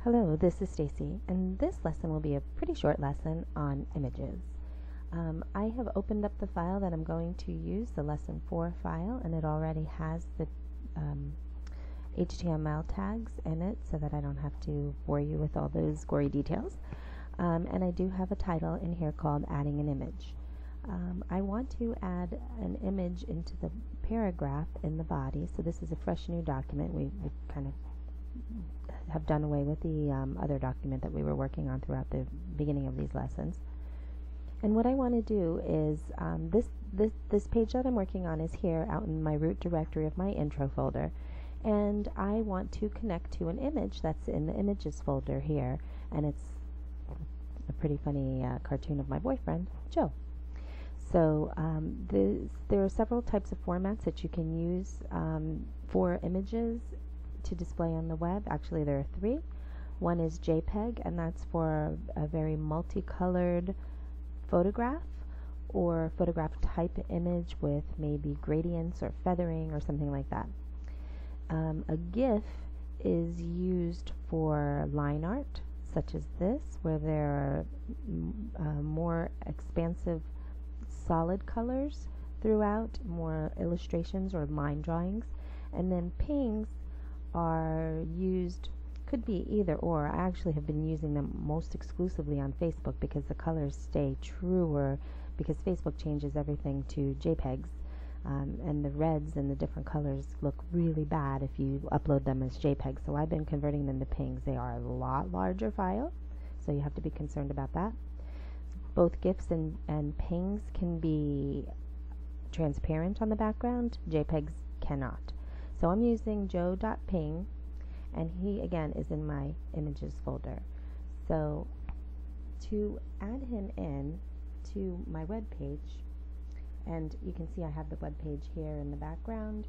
Hello, this is Stacy, and this lesson will be a pretty short lesson on images. I have opened up the file that I'm going to use, the Lesson4 file, and it already has the HTML tags in it so that I don't have to bore you with all those gory details. And I do have a title in here called Adding an Image. I want to add an image into the paragraph in the body, so this is a fresh new document. We kind of have done away with the other document that we were working on throughout the beginning of these lessons. And what I want to do is this page that I'm working on is here out in my root directory of my intro folder, and I want to connect to an image that's in the images folder here, and it's a pretty funny cartoon of my boyfriend, Joe. So there are several types of formats that you can use for images to display on the web. Actually, there are three. One is JPEG, and that's for a very multicolored photograph or photograph type image with maybe gradients or feathering or something like that. A GIF is used for line art, such as this, where there are more expansive solid colors throughout, more illustrations or line drawings. And then pings are used, could be either or. I actually have been using them most exclusively on Facebook because the colors stay truer, because Facebook changes everything to JPEGs, and the reds and the different colors look really bad if you upload them as JPEGs. So I've been converting them to pings. They are a lot larger file, so you have to be concerned about that. Both GIFs and pings can be transparent on the background. JPEGs cannot. So I'm using joe.ping, and he again is in my images folder. So to add him in to my web page, and you can see I have the web page here in the background,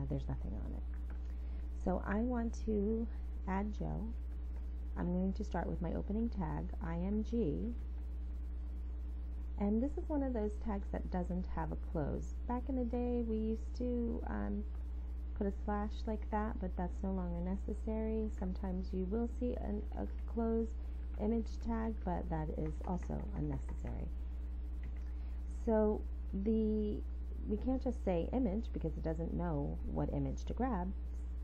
there's nothing on it. So I want to add Joe. I'm going to start with my opening tag, img, and this is one of those tags that doesn't have a close. Back in the day we used to put a slash like that, but that's no longer necessary. Sometimes you will see a close image tag, but that is also unnecessary. So we can't just say image because it doesn't know what image to grab.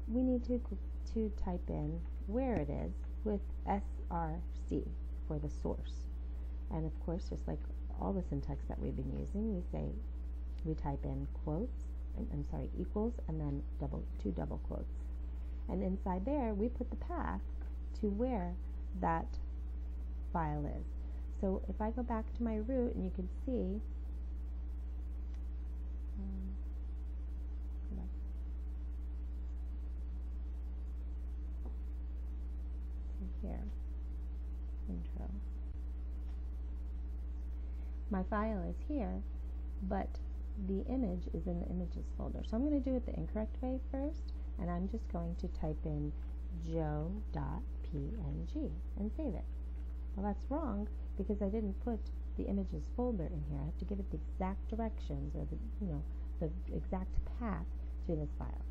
We need to type in where it is with src for the source. And of course, just like all the syntax that we've been using, we type in quotes, equals, and then two double quotes. And inside there, we put the path to where that file is. So if I go back to my root, and you can see, here, intro. My file is here, but the image is in the images folder. So I'm going to do it the incorrect way first, and I'm just going to type in joe.png and save it. Well, that's wrong because I didn't put the images folder in here. I have to give it the exact directions, or the exact path to this file.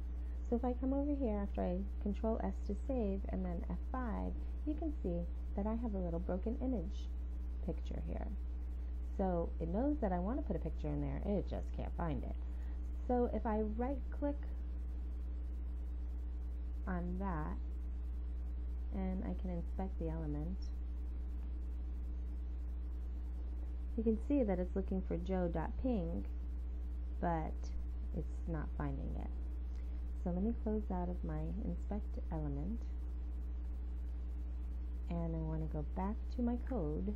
So if I come over here after I Control S to save and then F5, you can see that I have a little broken image picture here. So it knows that I want to put a picture in there, it just can't find it. So if I right click on that, and I can inspect the element, you can see that it's looking for joe.ping, but it's not finding it. So let me close out of my inspect element, and I want to go back to my code,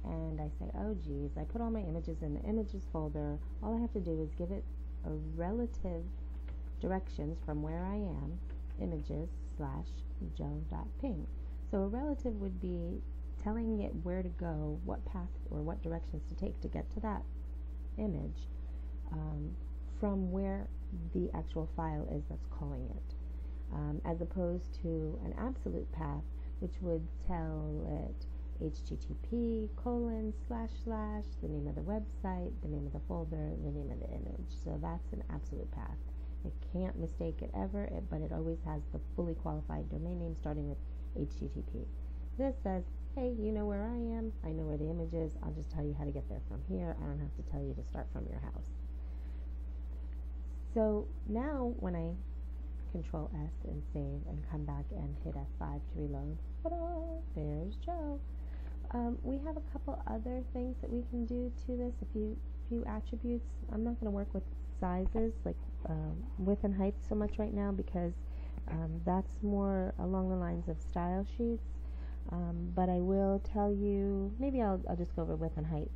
and I say, oh geez, I put all my images in the images folder. All I have to do is give it a relative directions from where I am, images / joe.ping. So a relative would be telling it where to go, what path or what directions to take to get to that image, from where the actual file is that's calling it, as opposed to an absolute path, which would tell it http:// the name of the website, the name of the folder, the name of the image. So that's an absolute path. It can't mistake it ever, but it always has the fully qualified domain name starting with HTTP. This says, hey, you know where I am, I know where the image is, I'll just tell you how to get there from here, I don't have to tell you to start from your house. So now when I Control S and save and come back and hit F5 to reload, ta-da, there's Joe. We have a couple other things that we can do to this, a few attributes. I'm not going to work with sizes like width and height so much right now because that's more along the lines of style sheets. But I will tell you, maybe I'll just go over width and height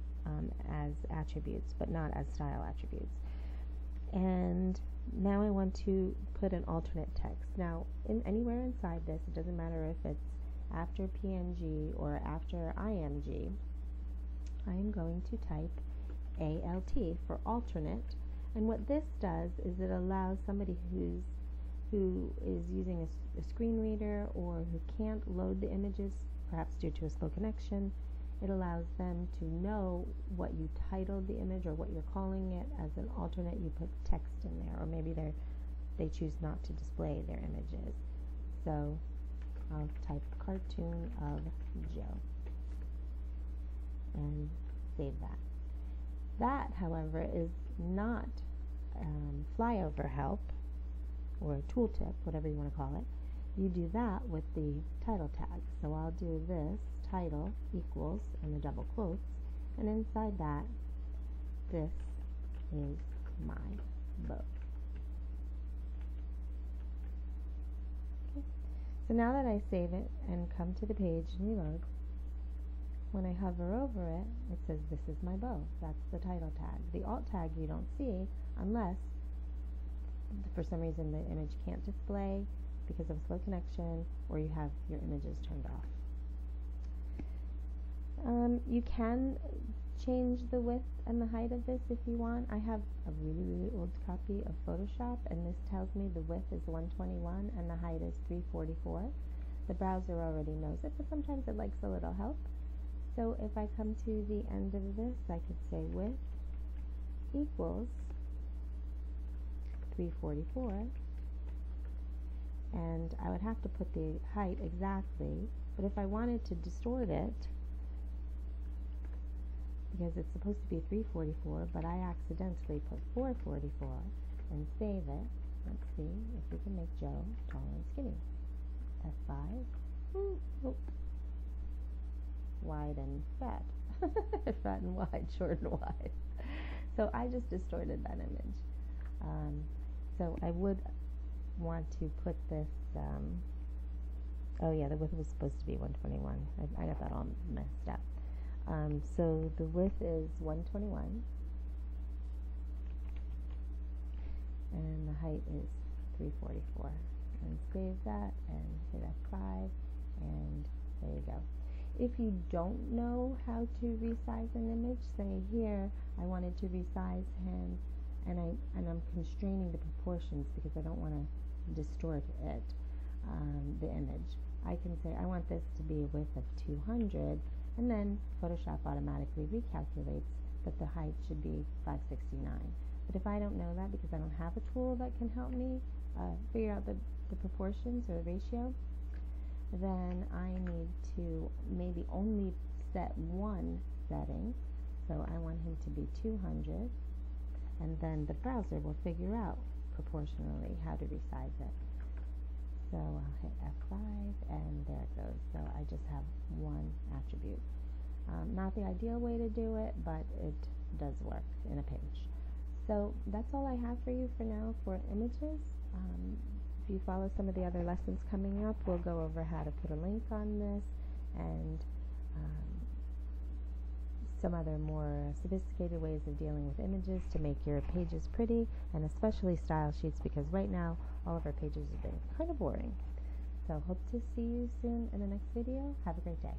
as attributes, but not as style attributes. And now I want to put an alternate text. Now, anywhere inside this, it doesn't matter if it's after PNG or after IMG, I am going to type ALT for alternate. And what this does is it allows somebody who is using a screen reader or who can't load the images, perhaps due to a slow connection, it allows them to know what you titled the image or what you're calling it. As an alternate, you put text in there, or maybe they choose not to display their images. So I'll type cartoon of Joe and save that. That, however, is not flyover help or a tooltip, whatever you want to call it. You do that with the title tag. So I'll do this title equals in the double quotes, and inside that, this is my book. Okay. So now that I save it and come to the page and reload, when I hover over it, it says this is my bow. That's the title tag. The alt tag you don't see unless for some reason the image can't display because of a slow connection or you have your images turned off. You can change the width and the height of this if you want. I have a really old copy of Photoshop, and this tells me the width is 121 and the height is 344. The browser already knows it, but sometimes it likes a little help. So if I come to the end of this, I could say width equals 344, and I would have to put the height exactly, but if I wanted to distort it, because it's supposed to be 344, but I accidentally put 444 and save it. Let's see if we can make Joe tall and skinny. F5. Oh. Wide and fat. Fat and wide, short and wide. So I just distorted that image. So I would want to put this, oh yeah, the width was supposed to be 121. I got that all messed up. So the width is 121 and the height is 344, and save that and hit F5 and there you go. If you don't know how to resize an image, say here I wanted to resize him and I'm constraining the proportions because I don't want to distort it, the image. I can say I want this to be a width of 200, and then Photoshop automatically recalculates that the height should be 569. But if I don't know that because I don't have a tool that can help me figure out the proportions or the ratio, then I need to maybe only set one setting. So I want him to be 200, and then the browser will figure out proportionally how to resize it. So I'll hit F5 and there it goes. So I just have one attribute. Not the ideal way to do it, but it does work in a pinch. So that's all I have for you for now for images. If you follow some of the other lessons coming up, we'll go over how to put a link on this and some other more sophisticated ways of dealing with images to make your pages pretty, and especially style sheets, because right now all of our pages have been kind of boring. So hope to see you soon in the next video. Have a great day.